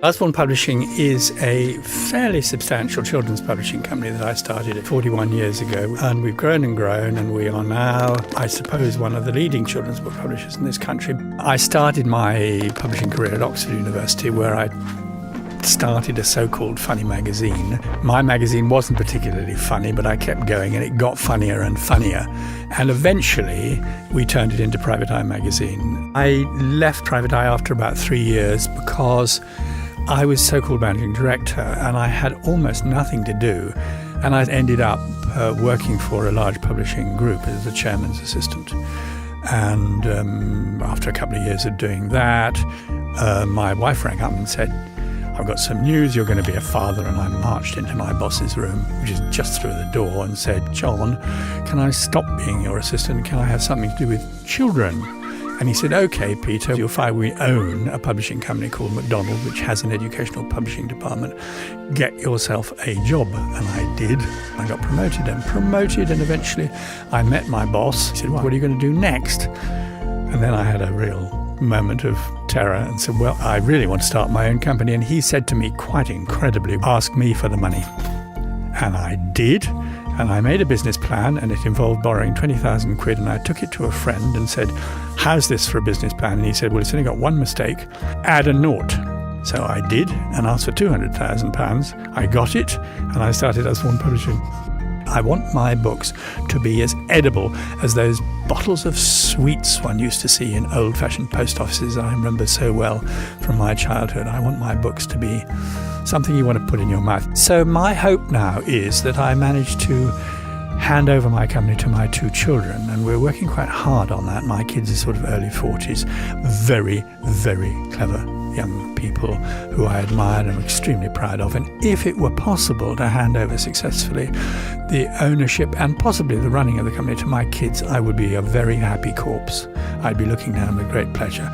Usborne Publishing is a fairly substantial children's publishing company that I started 41 years ago, and we've grown and grown, and we are now, I suppose, one of the leading children's book publishers in this country. I started my publishing career at Oxford University, where I started a so-called funny magazine. My magazine wasn't particularly funny, but I kept going, and it got funnier and funnier. And eventually, we turned it into Private Eye magazine. I left Private Eye after about 3 years because I was so-called managing director, and I had almost nothing to do. And I ended up working for a large publishing group as the chairman's assistant. And after a couple of years of doing that, my wife rang up and said, "I've got some news, you're going to be a father." And I marched into my boss's room, which is just through the door, and said, "John, can I stop being your assistant? Can I have something to do with children?" And he said, "Okay, Peter, you'll find we own a publishing company called MacDonald, which has an educational publishing department. Get yourself a job." And I did. I got promoted, and eventually I met my boss. He said, "What are you going to do next?" And then I had a real moment of terror and said, "Well, I really want to start my own company." And he said to me, quite incredibly, "Ask me for the money." And I did. And I made a business plan, and it involved borrowing 20,000 quid, and I took it to a friend and said, "How's this for a business plan?" And he said, "Well, it's only got one mistake, add a naught." So I did, and asked for £200,000. I got it, and I started Usborne Publishing. I want my books to be as edible as those bottles of sweets one used to see in old-fashioned post offices I remember so well from my childhood. I want my books to be something you want to put in your mouth. So my hope now is that I manage to hand over my company to my 2 children, and we're working quite hard on that. My kids are sort of early 40s, very, very clever young people who I admire and am extremely proud of. And if it were possible to hand over successfully the ownership and possibly the running of the company to my kids, I would be a very happy corpse. I'd be looking down with great pleasure.